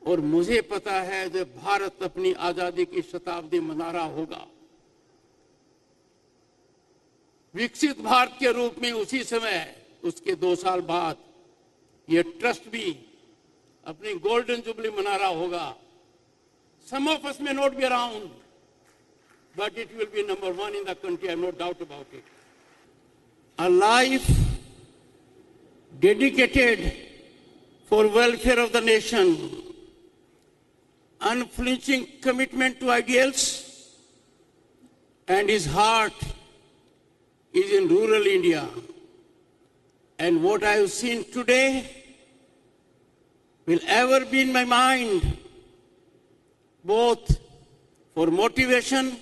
और मुझे पता है जब भारत अपनी आजादी की शताब्दी मना रहा होगा, विकसित भारत के रूप में, उसी समय उसके 2 साल बाद ये ट्रस्ट भी अपनी गोल्डन जुबली मना रहा होगा. Some of us may not be around, but it will be number 1 in the country, I have no doubt about it. A life dedicated for welfare of the nation, unflinching commitment to ideals, and his heart is in rural India. And what I have seen today will ever be in my mind, both for motivation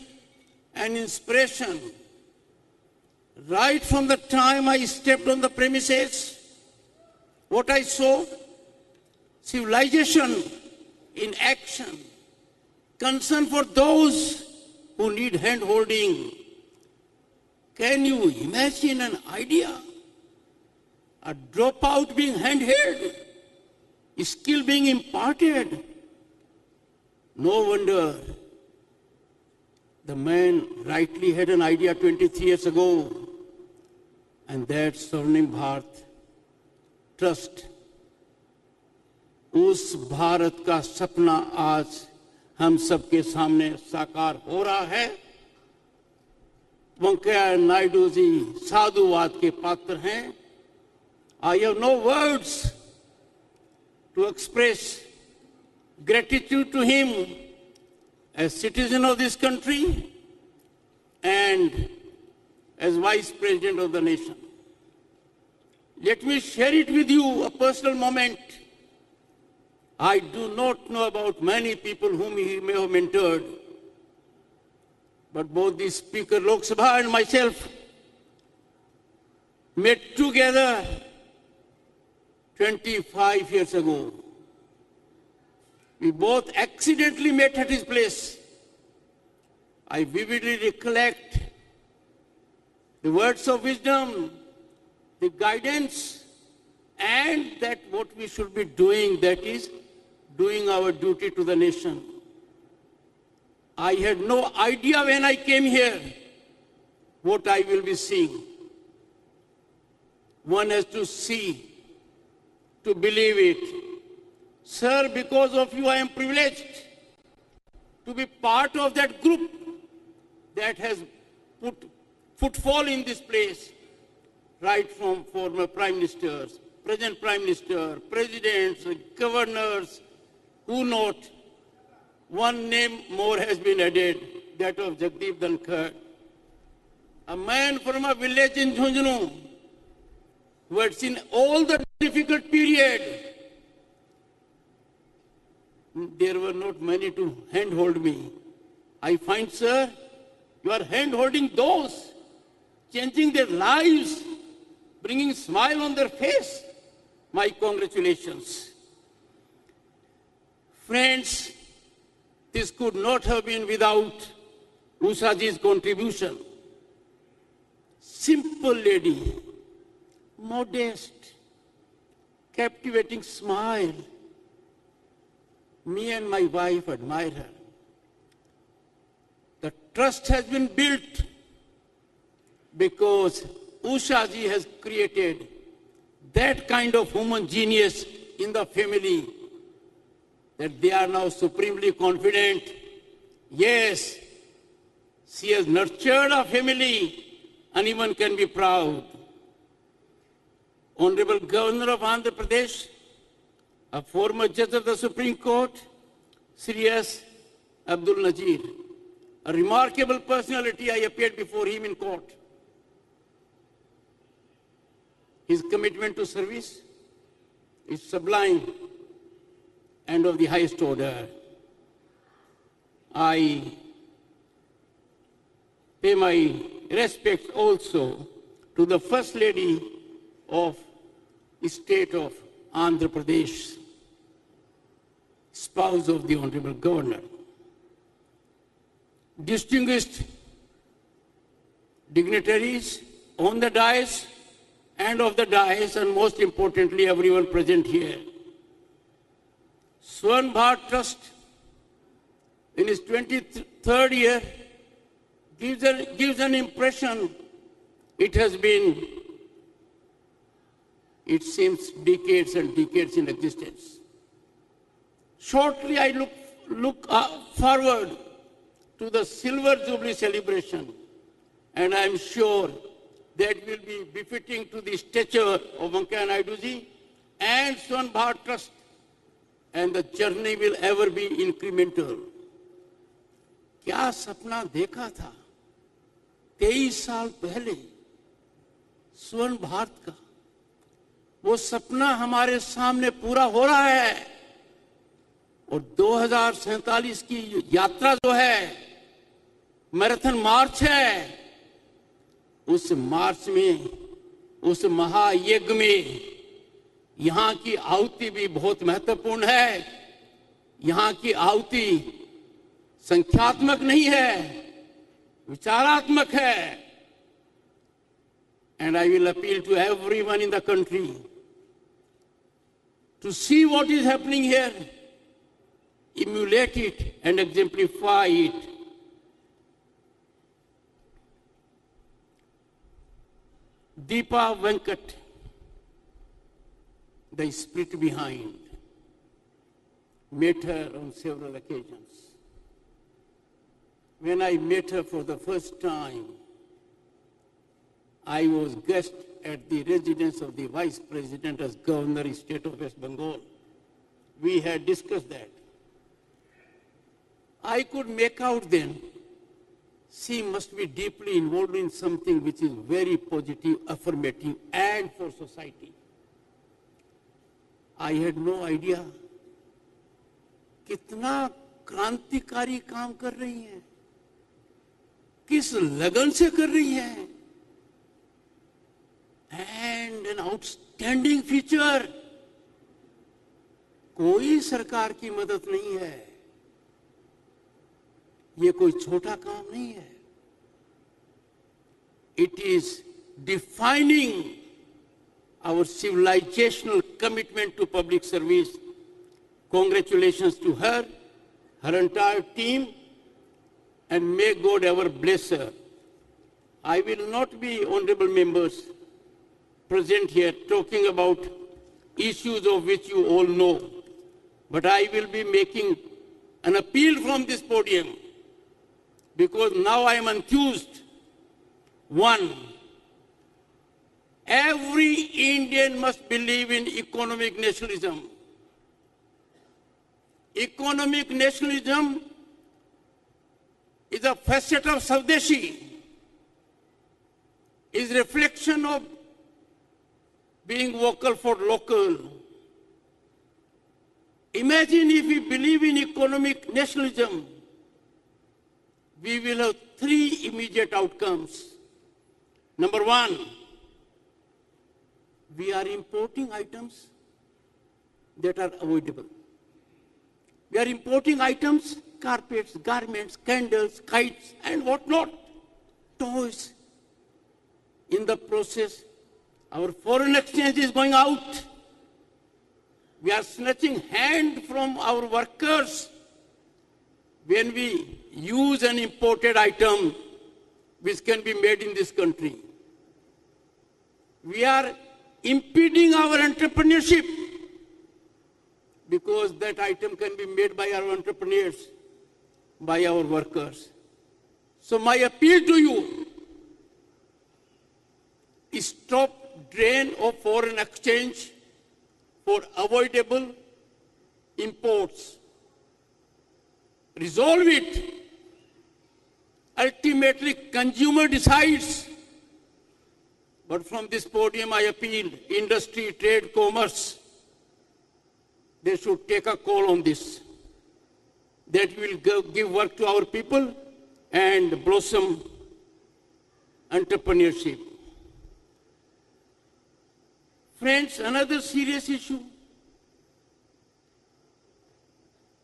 and inspiration. Right from the time I stepped on the premises, what I saw, civilization in action, concern for those who need hand-holding. Can you imagine an idea? A dropout being hand-held, skill being imparted. No wonder the man rightly had an idea 23 years ago, and that Swarnim Bharat trust, उस भारत का सपना आज हम सबके सामने साकार हो रहा है. वेंकैया नायडू जी साधुवाद के पात्र हैं. I have no words to express gratitude to him as citizen of this country and as Vice President of the nation. Let me share it with you, a personal moment. I do not know about many people whom he may have mentored, but both the Speaker Lok Sabha and myself met together 25 years ago. We both accidentally met at his place. I vividly recollect the words of wisdom, the guidance, and that what we should be doing, that is doing our duty to the nation. I had no idea when I came here what I will be seeing. One has to see to believe it. Sir, because of you I am privileged to be part of that group that has put footfall in this place, right from former prime ministers, present prime minister, presidents, governors, who not. One name more has been added, that of Jagdeep Dhankar, a man from a village in Jhunjhunu who had seen all the difficult period. There were not many to handhold me. I find, sir, you are hand-holding those, changing their lives, bringing a smile on their face. My congratulations. Friends, this could not have been without Ushaji's contribution. Simple lady, modest, captivating smile. Me and my wife admire her. The trust has been built because Ushaji has created that kind of human genius in the family that they are now supremely confident. Yes, she has nurtured a family, anyone can be proud. Honorable Governor of Andhra Pradesh, a former judge of the Supreme Court, Sri S. Abdul Nazir, a remarkable personality. I appeared before him in court. His commitment to service is sublime and of the highest order. I pay my respects also to the First Lady of the state of Andhra Pradesh, spouse of the Honorable Governor. Distinguished dignitaries on the dais and of the dais, and most importantly, everyone present here. Swarn Bharat Trust, in its 23rd year, gives an impression it has been, it seems, decades and decades in existence. Shortly, I look forward to the Silver Jubilee celebration, and I am sure that will be befitting to the stature of Venkaiah Naidu ji and Swarn Bharat Trust, and the journey will ever be incremental. क्या सपना देखा था 23 साल पहले स्वर्ण भारत का, वो सपना हमारे सामने पूरा हो रहा है। और 2047 की यात्रा जो है, मैराथन मार्च है, उस मार्च में, उस महायज्ञ में यहां की आहुति भी बहुत महत्वपूर्ण है। यहां की आहुति संख्यात्मक नहीं है, विचारात्मक है। And I will appeal to everyone in the country to see what is happening here, emulate it and exemplify it. Deepa Venkat, the spirit behind, met her on several occasions. When I met her for the first time, I was guest at the residence of the Vice President as Governor of State of West Bengal. We had discussed that. I could make out then she must be deeply involved in something which is very positive, affirmative, and for society. I had no idea कितना क्रांतिकारी काम कर रही हैं, किस लगन से कर रही हैं, and an outstanding feature, कोई सरकार की मदद नहीं है, ये कोई छोटा काम नहीं है. It is defining our civilizational commitment to public service. Congratulations to her, her entire team, and may God ever bless her. I will not be, honorable members, present here talking about issues of which you all know, but I will be making an appeal from this podium because now I am enthused. One, every Indian must believe in economic nationalism. Economic nationalism is a facet of Swadeshi, is reflection of being vocal for local. Imagine if we believe in economic nationalism, we will have three immediate outcomes. Number one, we are importing items that are avoidable. We are importing items, carpets, garments, candles, kites, and whatnot, toys. In the process, our foreign exchange is going out. We are snatching hand from our workers when we use an imported item which can be made in this country. We are impeding our entrepreneurship because that item can be made by our entrepreneurs, by our workers. So my appeal to you is stop drain of foreign exchange for avoidable imports. Resolve it. Ultimately, consumer decides. But from this podium, I appeal industry, trade, commerce. They should take a call on this. That will give work to our people and blossom entrepreneurship. Friends, another serious issue,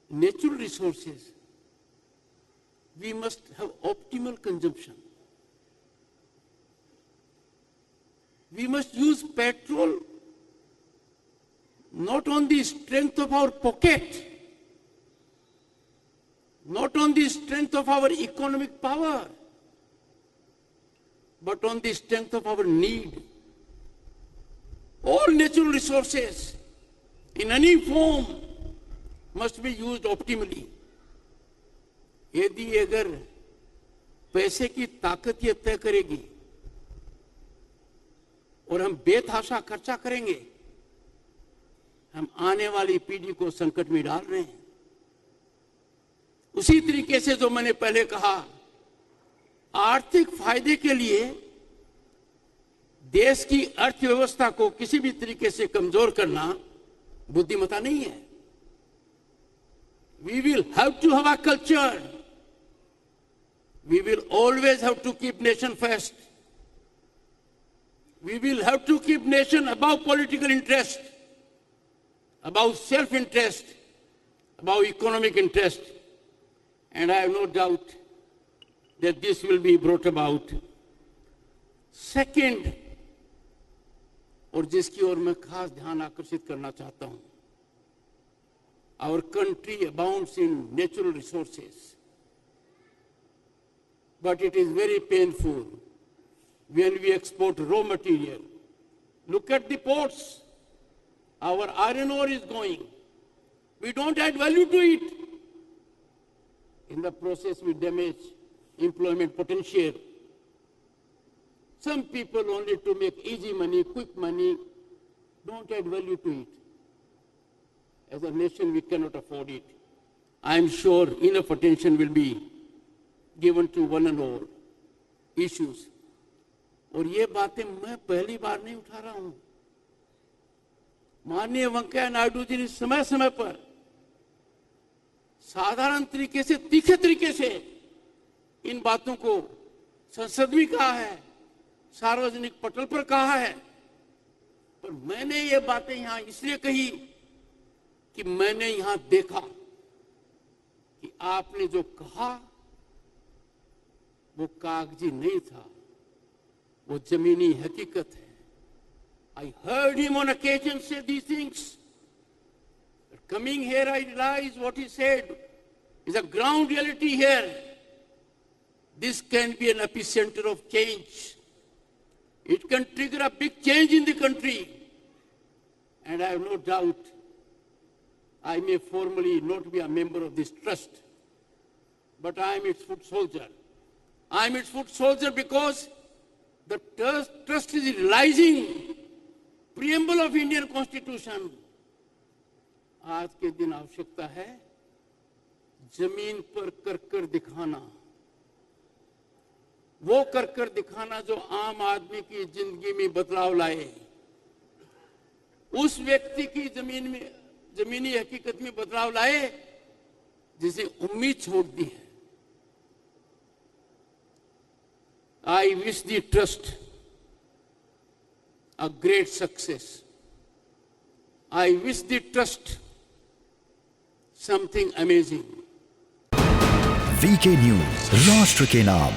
natural resources. We must have optimal consumption. We must use petrol not on the strength of our pocket, not on the strength of our economic power, but on the strength of our need. All natural resources in any form must be used optimally. यदि अगर पैसे की ताकत ये तय करेगी और हम बेतहाशा खर्चा करेंगे, हम आने वाली पीढ़ी को संकट में डाल रहे हैं। उसी तरीके से जो मैंने पहले कहा, आर्थिक फायदे के लिए देश की अर्थव्यवस्था को किसी भी तरीके से कमजोर करना बुद्धिमत्ता नहीं है। We will have to have a culture. We will always have to keep nation first. We will have to keep nation above political interest, above self-interest, above economic interest. And I have no doubt that this will be brought about. Second, और जिसकी ओर मैं खास ध्यान आकर्षित करना चाहता हूं, our country abounds in natural resources, but it is very painful when we export raw material. Look at the ports. Our iron ore is going. We don't add value to it. In the process, we damage employment potential. Some people only to make easy money, quick money, don't add value to it. As a nation, we cannot afford it. I am sure enough attention will be given to one and all issues. और ये बातें मैं पहली बार नहीं उठा रहा हूं। माननीय वेंकैया नायडू जी ने समय समय पर साधारण तरीके से, तीखे तरीके से इन बातों को संसद में कहा है, सार्वजनिक पटल पर कहा है। पर मैंने ये बातें यहां इसलिए कही कि मैंने यहां देखा कि आपने जो कहा वो कागजी नहीं था, वो जमीनी हकीकत है। I heard him on occasion say these things. Coming here, I realized what he said is a ground reality here. This can be an epicenter of change. It can trigger a big change in the country. And I have no doubt I may formally not be a member of this trust, but I am its foot soldier. I am its foot soldier because the trust is realizing preamble of Indian Constitution. आज के दिन आवश्यकता है जमीन पर कर दिखाना, वो कर दिखाना जो आम आदमी की जिंदगी में बदलाव लाए, उस व्यक्ति की जमीनी हकीकत में बदलाव लाए जिसे उम्मीद छोड़ दी है। I wish the trust a great success. I wish the trust something amazing. VK news, राष्ट्र के नाम।